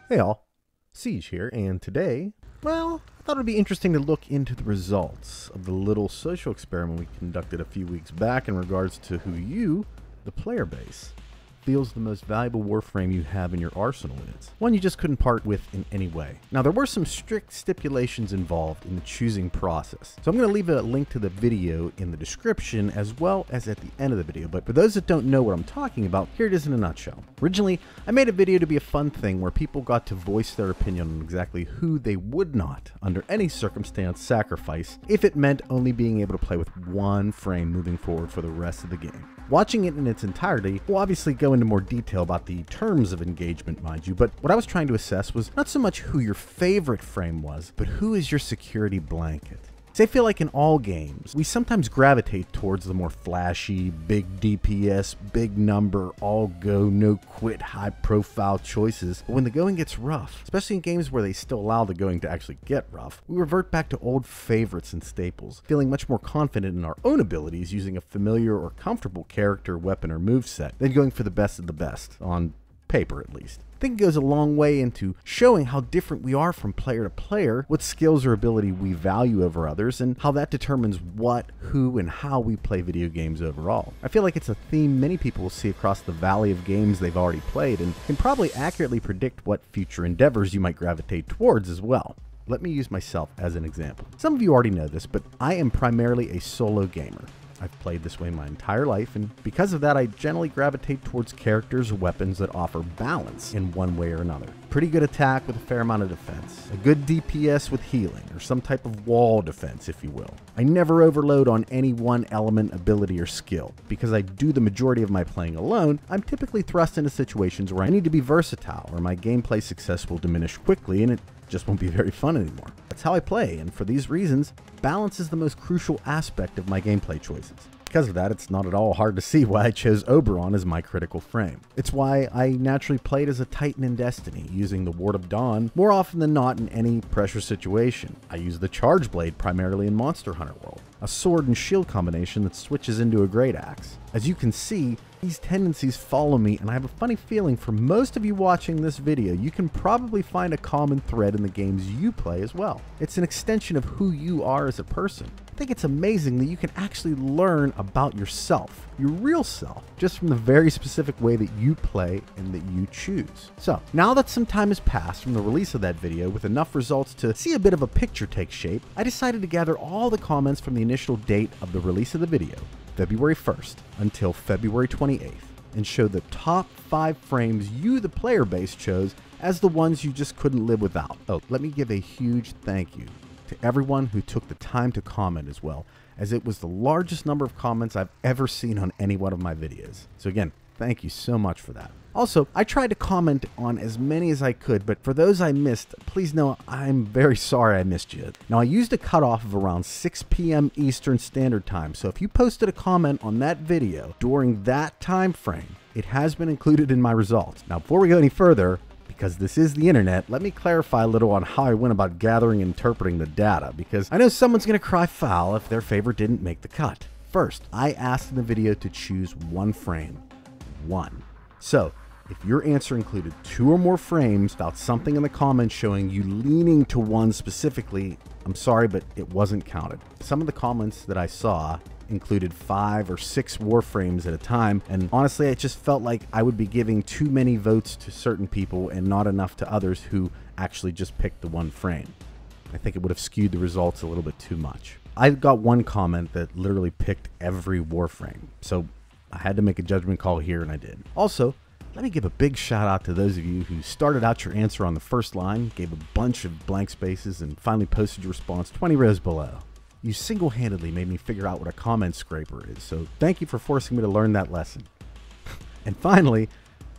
Hey all, Siege here, and today, well, I thought it would be interesting to look into the results of the little social experiment we conducted a few weeks back in regards to who you, the player base, feels the most valuable Warframe you have in your arsenal is. One you just couldn't part with in any way. Now, there were some strict stipulations involved in the choosing process, so I'm going to leave a link to the video in the description as well as at the end of the video, but for those that don't know what I'm talking about, here it is in a nutshell. Originally, I made a video to be a fun thing where people got to voice their opinion on exactly who they would not, under any circumstance, sacrifice if it meant only being able to play with one frame moving forward for the rest of the game. Watching it in its entirety, we'll obviously go into more detail about the terms of engagement, mind you, but what I was trying to assess was not so much who your favorite frame was, but who is your security blanket. I feel like in all games, we sometimes gravitate towards the more flashy, big DPS, big number, all go, no quit, high profile choices. But when the going gets rough, especially in games where they still allow the going to actually get rough, we revert back to old favorites and staples, feeling much more confident in our own abilities using a familiar or comfortable character, weapon, or moveset than going for the best of the best, on paper at least. I think it goes a long way into showing how different we are from player to player, what skills or ability we value over others, and how that determines what, who, and how we play video games overall. I feel like it's a theme many people will see across the valley of games they've already played, and can probably accurately predict what future endeavors you might gravitate towards as well. Let me use myself as an example. Some of you already know this, but I am primarily a solo gamer. I've played this way my entire life, and because of that, I generally gravitate towards characters or weapons that offer balance in one way or another. Pretty good attack with a fair amount of defense, a good DPS with healing, or some type of wall defense, if you will. I never overload on any one element, ability, or skill. Because I do the majority of my playing alone, I'm typically thrust into situations where I need to be versatile, or my gameplay success will diminish quickly, and it just won't be very fun anymore. That's how I play, and for these reasons, balance is the most crucial aspect of my gameplay choices. Because of that, it's not at all hard to see why I chose Oberon as my critical frame. It's why I naturally played as a Titan in Destiny, using the Ward of Dawn more often than not in any pressure situation. I use the Charge Blade primarily in Monster Hunter World, a sword and shield combination that switches into a great axe. As you can see, these tendencies follow me, and I have a funny feeling for most of you watching this video, you can probably find a common thread in the games you play as well. It's an extension of who you are as a person. I think it's amazing that you can actually learn about yourself, your real self, just from the very specific way that you play and that you choose. So, now that some time has passed from the release of that video with enough results to see a bit of a picture take shape, I decided to gather all the comments from the initial date of the release of the video, February 1st, until February 28th, and show the top 5 frames you, the player base, chose as the ones you just couldn't live without. Oh, let me give a huge thank you to everyone who took the time to comment as well, as it was the largest number of comments I've ever seen on any one of my videos. So again, thank you so much for that. Also, I tried to comment on as many as I could, but for those I missed, please know I'm very sorry I missed you. Now, I used a cutoff of around 6 p.m. Eastern Standard Time, so if you posted a comment on that video during that time frame, it has been included in my results. Now, before we go any further, because this is the internet, let me clarify a little on how I went about gathering and interpreting the data, because I know someone's going to cry foul if their favorite didn't make the cut. First, I asked in the video to choose one frame. One. So, if your answer included 2 or more frames without something in the comments showing you leaning to one specifically, I'm sorry, but it wasn't counted. Some of the comments that I saw included 5 or 6 Warframes at a time, and honestly, it just felt like I would be giving too many votes to certain people and not enough to others who actually just picked the one frame. I think it would have skewed the results a little bit too much. I got one comment that literally picked every Warframe, so I had to make a judgment call here, and I did. Also, let me give a big shout out to those of you who started out your answer on the first line, gave a bunch of blank spaces, and finally posted your response 20 rows below. You single-handedly made me figure out what a comment scraper is, so thank you for forcing me to learn that lesson. And finally,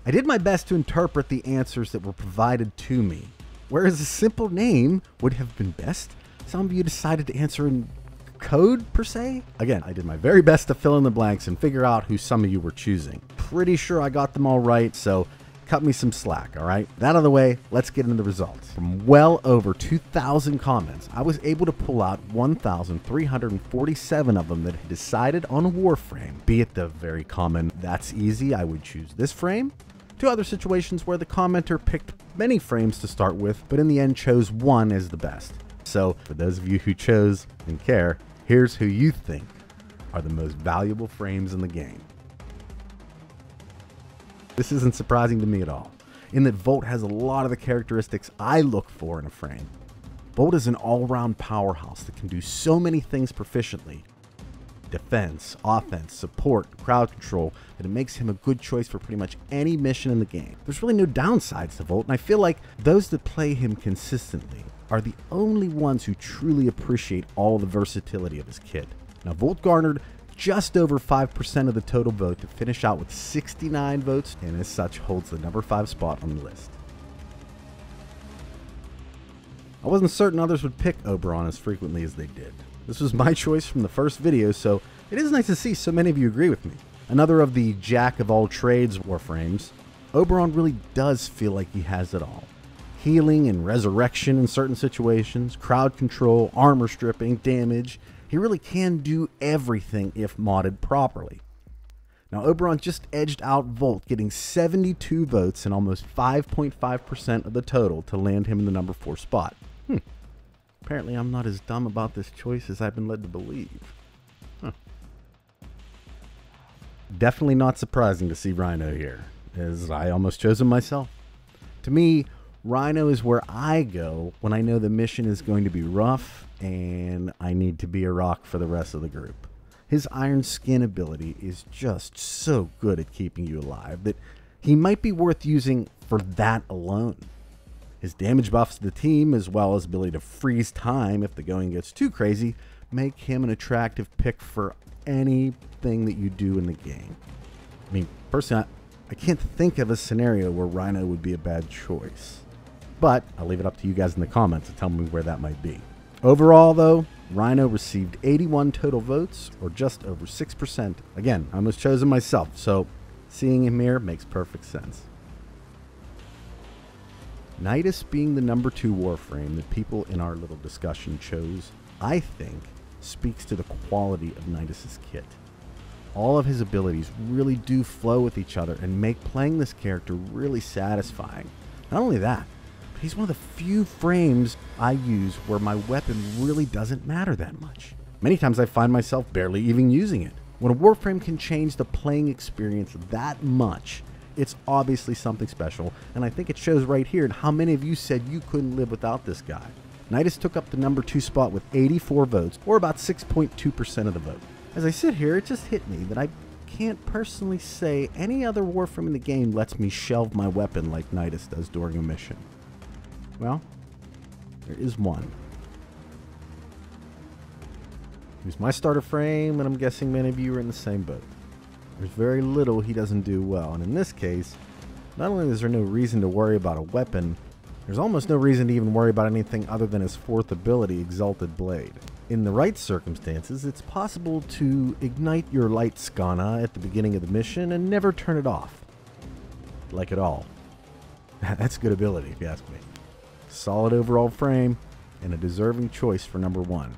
I did my best to interpret the answers that were provided to me. Whereas a simple name would have been best, some of you decided to answer in code, per se. Again, I did my very best to fill in the blanks and figure out who some of you were choosing. Pretty sure I got them all right, so cut me some slack, all right? That out of the way, let's get into the results. From well over 2,000 comments, I was able to pull out 1,347 of them that had decided on a Warframe, be it the very common, "that's easy, I would choose this frame," to other situations where the commenter picked many frames to start with, but in the end chose one as the best. So, for those of you who chose and care, here's who you think are the most valuable frames in the game. This isn't surprising to me at all, in that Volt has a lot of the characteristics I look for in a frame. Volt is an all-round powerhouse that can do so many things proficiently. Defense, offense, support, crowd control, that it makes him a good choice for pretty much any mission in the game. There's really no downsides to Volt, and I feel like those that play him consistently are the only ones who truly appreciate all the versatility of his kit. Now, Volt garnered just over 5% of the total vote to finish out with 69 votes, and as such holds the number 5 spot on the list. I wasn't certain others would pick Oberon as frequently as they did. This was my choice from the first video, so it is nice to see so many of you agree with me. Another of the jack of all trades Warframes, Oberon really does feel like he has it all. Healing and resurrection in certain situations, crowd control, armor stripping, damage. He really can do everything if modded properly. Now, Oberon just edged out Volt, getting 72 votes and almost 5.5% of the total to land him in the number 4 spot. Apparently I'm not as dumb about this choice as I've been led to believe. Definitely not surprising to see Rhino here, as I almost chose him myself. To me, Rhino is where I go when I know the mission is going to be rough and I need to be a rock for the rest of the group. His iron skin ability is just so good at keeping you alive that he might be worth using for that alone. His damage buffs to the team, as well as ability to freeze time if the going gets too crazy, make him an attractive pick for anything that you do in the game. I mean, personally, I can't think of a scenario where Rhino would be a bad choice. But I'll leave it up to you guys in the comments to tell me where that might be. Overall, though, Rhino received 81 total votes, or just over 6%. Again, I almost chose him myself, so seeing him here makes perfect sense. Nidus being the number 2 Warframe that people in our little discussion chose, I think, speaks to the quality of Nidus's kit. All of his abilities really do flow with each other and make playing this character really satisfying. Not only that, but he's one of the few frames I use where my weapon really doesn't matter that much. Many times I find myself barely even using it. When a Warframe can change the playing experience that much, it's obviously something special, and I think it shows right here in how many of you said you couldn't live without this guy. Nidus took up the number 2 spot with 84 votes, or about 6.2% of the vote. As I sit here, it just hit me that I can't personally say any other Warframe in the game lets me shelve my weapon like Nidus does during a mission. Well, there is one. He's my starter frame, and I'm guessing many of you are in the same boat. There's very little he doesn't do well, and in this case, not only is there no reason to worry about a weapon, there's almost no reason to even worry about anything other than his 4th ability, Exalted Blade. In the right circumstances, it's possible to ignite your light skana at the beginning of the mission and never turn it off. Like at all. That's good ability, if you ask me. Solid overall frame, and a deserving choice for number 1.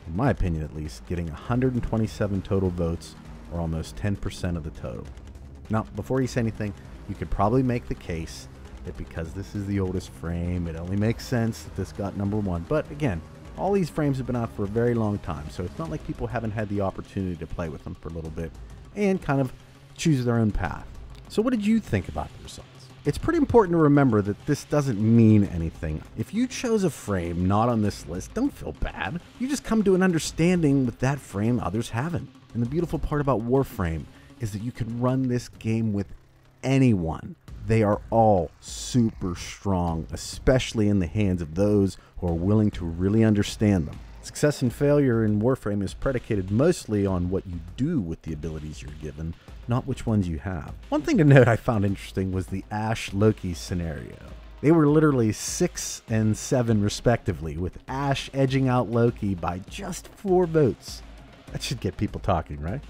In my opinion, at least, getting 127 total votes, or almost 10% of the total. Now, before you say anything, you could probably make the case that because this is the oldest frame, it only makes sense that this got number 1. But again, all these frames have been out for a very long time, so it's not like people haven't had the opportunity to play with them for a little bit and kind of choose their own path. So what did you think about the results? It's pretty important to remember that this doesn't mean anything. If you chose a frame not on this list, don't feel bad. You just come to an understanding with that frame others haven't. And the beautiful part about Warframe is that you can run this game with anyone. They are all super strong, especially in the hands of those who are willing to really understand them. Success and failure in Warframe is predicated mostly on what you do with the abilities you're given, not which ones you have. One thing to note I found interesting was the Ashe-Loki scenario. They were literally 6 and 7 respectively, with Ashe edging out Loki by just 4 votes. That should get people talking, right?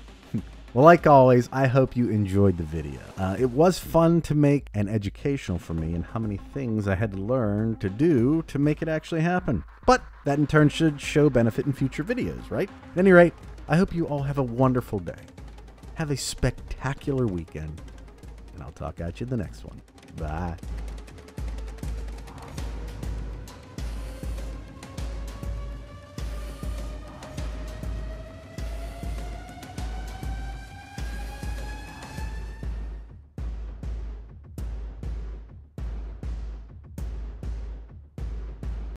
Well, like always, I hope you enjoyed the video. It was fun to make and educational for me in how many things I had to learn to do to make it actually happen. But that in turn should show benefit in future videos, right? At any rate, I hope you all have a wonderful day. Have a spectacular weekend, and I'll talk at you the next one. Bye.